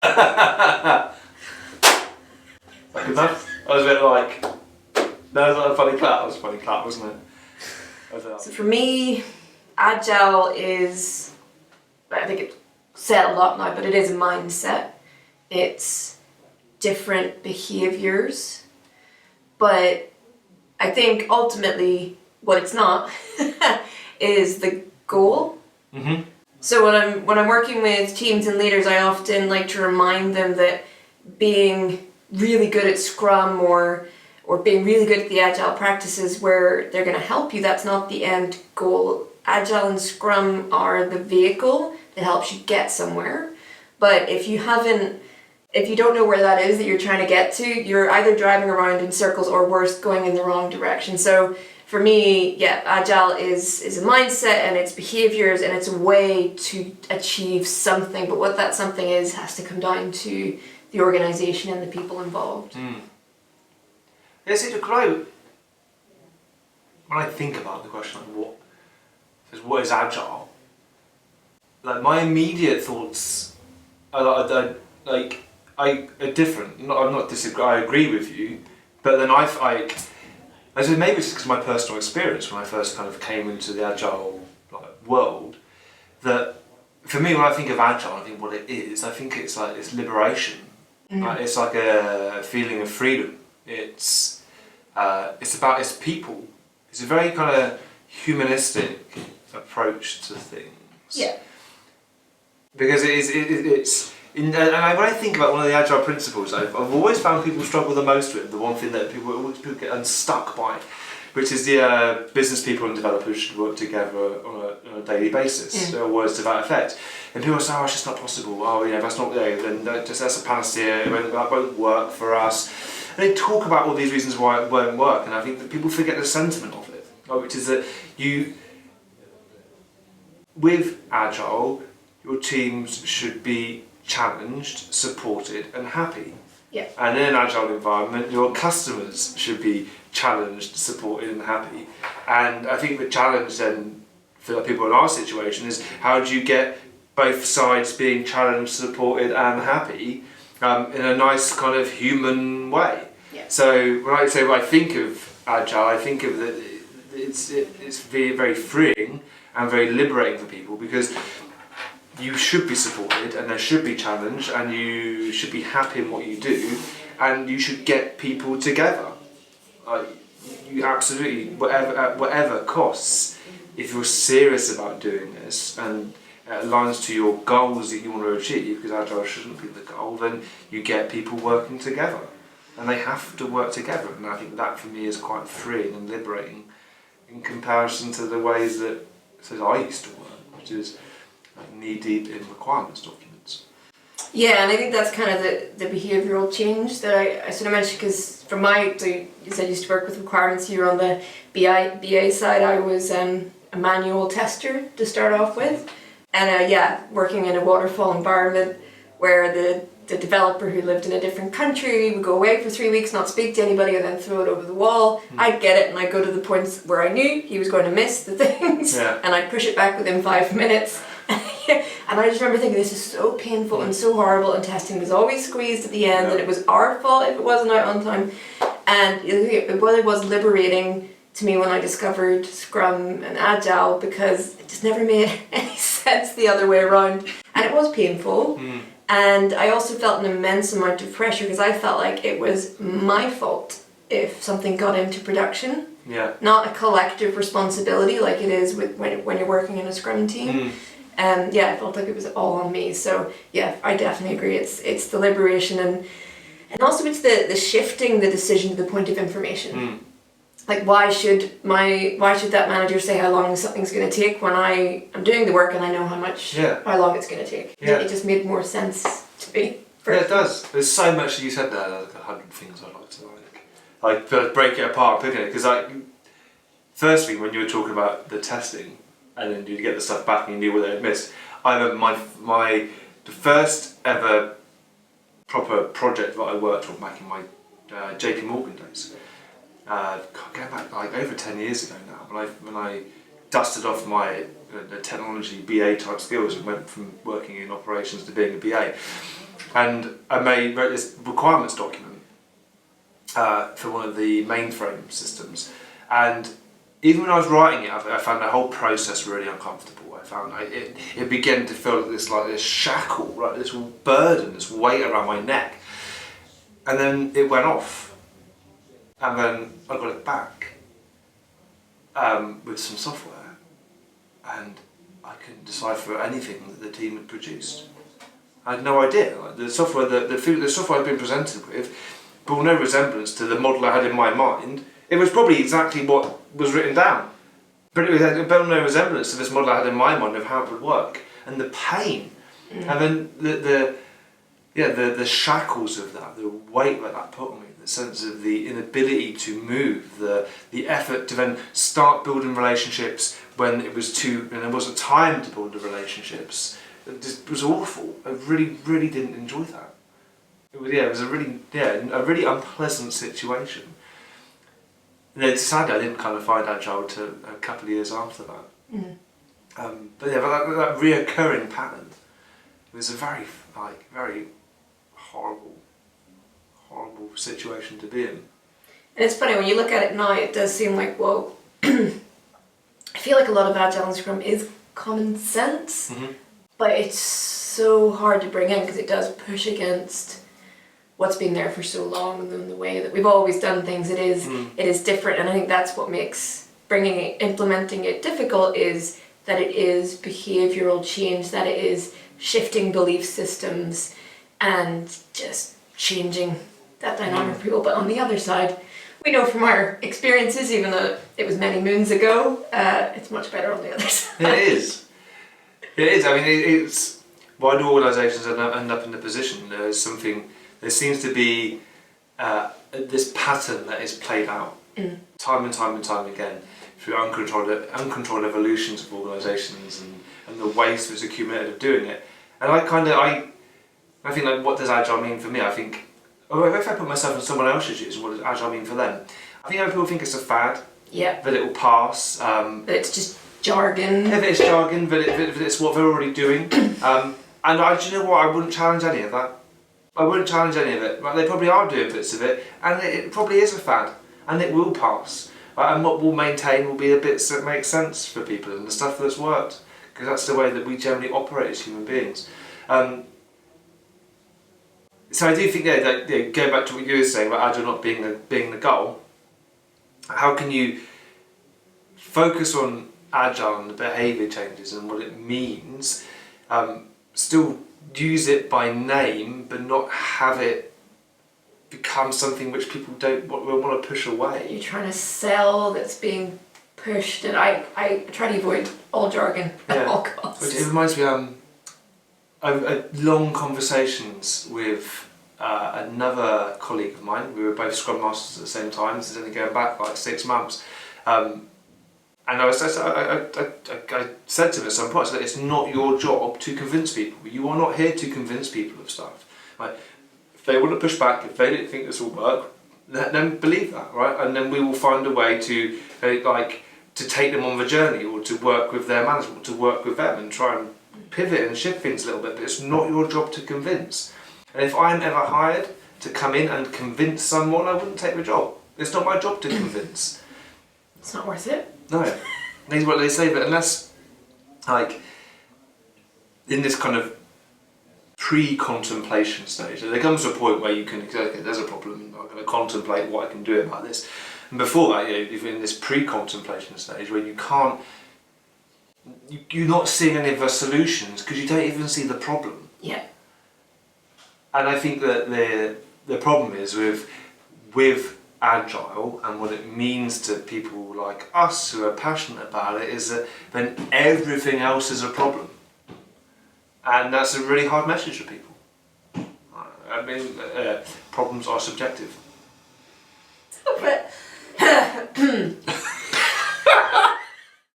Good enough? I was a bit like, no, it was not a funny clap. It was a funny clap, wasn't it? So for me, Agile is, I think it's said a lot now, but it is a mindset. It's different behaviours, but I think ultimately what it's not is the goal. Mm-hmm. So when I'm working with teams and leaders, I often like to remind them that being really good at Scrum or being really good at the Agile practices where they're going to help you, that's not the end goal. Agile and Scrum are the vehicle that helps you get somewhere. But if you don't know where that is that you're trying to get to, you're either driving around in circles or worse, going in the wrong direction. So for me, yeah, Agile is a mindset and it's behaviors and it's a way to achieve something. But what that something is has to come down to the organization and the people involved. Yeah, see, when I think about the question of what is Agile, like my immediate thoughts are different. I'm not disagree. I agree with you, but then I said maybe it's because of my personal experience when I first kind of came into the Agile world. That for me, when I think of Agile, I think what it is. I think it's liberation. It's like a feeling of freedom. It's people. It's a very kind of humanistic approach to things. Yeah. Because when I think about one of the Agile principles, I've always found people struggle the most with, the one thing that people get unstuck by, which is the business people and developers should work together on a daily basis, or words to that effect. And people say, oh, it's just not possible, oh yeah, that's not there, then that's a panacea, that won't work for us. And they talk about all these reasons why it won't work, and I think that people forget the sentiment of it, which is that with Agile, your teams should be challenged, supported and happy. Yeah. And in an Agile environment, your customers should be challenged, supported and happy. And I think the challenge then for people in our situation is how do you get both sides being challenged, supported and happy in a nice kind of human way. Yeah. So when I think of Agile, I think of that it's very, very freeing and very liberating for people because you should be supported and there should be challenge and you should be happy in what you do and you should get people together. You absolutely, at whatever costs, if you're serious about doing this and it aligns to your goals that you want to achieve, because Agile shouldn't be the goal, then you get people working together. And they have to work together, and I think that for me is quite freeing and liberating in comparison to the ways that I used to work, which is knee deep in requirements documents. Yeah, and I think that's kind of the behavioural change that I sort of mentioned, because from so you said you used to work with requirements, you were on the BA side, I was a manual tester to start off with, and working in a waterfall environment where the developer who lived in a different country would go away for 3 weeks, not speak to anybody, and then throw it over the wall. I'd get it and I'd go to the points where I knew he was going to miss the things, and I'd push it back within 5 minutes. And I just remember thinking, this is so painful and so horrible, and testing was always squeezed at the end, and it was our fault if it wasn't out on time. And it was liberating to me when I discovered Scrum and Agile, because it just never made any sense the other way around. And it was painful. And I also felt an immense amount of pressure because I felt like it was my fault if something got into production. Yeah. Not a collective responsibility like it is when you're working in a Scrum team. I felt like it was all on me. So yeah, I definitely agree. It's the liberation and also it's the shifting the decision to the point of information. Like why should that manager say how long something's going to take when I am doing the work and I know how long it's going to take? Yeah. It just made more sense to me. Yeah, it does. There's so much that you said there, like 100 things I'd like to break it apart, because firstly when you were talking about the testing and then you'd get the stuff back and you knew what they had missed, I remember the first ever proper project that I worked on back in my JP Morgan days. Going back over 10 years ago now, when I dusted off my technology BA type skills and went from working in operations to being a BA. And I wrote this requirements document for one of the mainframe systems, and even when I was writing it, I found the whole process really uncomfortable. I found it began to feel like this shackle, like this burden, this weight around my neck. And then it went off, and then I got it back with some software, and I couldn't decipher anything that the team had produced. I had no idea. Like the software, the software I'd been presented with bore no resemblance to the model I had in my mind. It was probably exactly what was written down, but it bore no resemblance to this model I had in my mind of how it would work, and the pain, and then the shackles of that, the weight that put on me, the sense of the inability to move, the effort to then start building relationships when there wasn't time to build the relationships. It was awful. I really didn't enjoy that. It was a really unpleasant situation. And then sadly I didn't kind of find Agile till a couple of years after that. But that reoccurring pattern was a very horrible situation to be in. And it's funny, when you look at it now, it does seem like, well, I feel like a lot of Agile and Scrum is common sense, but it's so hard to bring in because it does push against what's been there for so long, and the way that we've always done things. It is different, and I think that's what makes implementing it difficult, is that it is behavioural change, that it is shifting belief systems and just changing that dynamic for people. But on the other side, we know from our experiences, even though it was many moons ago, it's much better on the other side. It is. I mean, it's why do organisations end up in the position? There seems to be this pattern that is played out time and time again through uncontrolled evolutions of organisations and the waste that's accumulated of doing it. And I think, like, what does Agile mean for me? I think, if I put myself in someone else's shoes, what does Agile mean for them? I think other people think it's a fad, that it will pass. But it's just jargon. If it's jargon, but it's what they're already doing. Do you know what? I wouldn't challenge any of that. I wouldn't challenge any of it. Right? They probably are doing bits of it, and it probably is a fad, and it will pass. Right? And what we'll maintain will be the bits that make sense for people and the stuff that's worked, because that's the way that we generally operate as human beings. So I do think going back to what you were saying about Agile not being the goal, how can you focus on Agile and the behaviour changes and what it means, still use it by name, but not have it become something which people don't want to push away? You're trying to sell that's being pushed, and I try to avoid all jargon at all costs. It reminds me, I long conversations with another colleague of mine. We were both Scrum Masters at the same time. This is only going back like 6 months. And I said to him at some point, I said, it's not your job to convince people. You are not here to convince people of stuff. Like, if they want to push back, if they don't think this will work, then believe that, right? And then we will find a way to take them on the journey, or to work with their management, to work with them and try and pivot and shift things a little bit. But it's not your job to convince. And if I'm ever hired to come in and convince someone, I wouldn't take the job. It's not my job to convince. It's not worth it. No. That's what they say, but unless, like, in this kind of pre-contemplation stage, there comes a point where you can, okay, there's a problem, I'm going to contemplate what I can do about this. And before that, you're in this pre-contemplation stage where you can't, you're not seeing any of the solutions because you don't even see the problem. Yeah. And I think that the problem is with Agile and what it means to people like us who are passionate about it, is that then everything else is a problem. And that's a really hard message for people. I mean, problems are subjective. But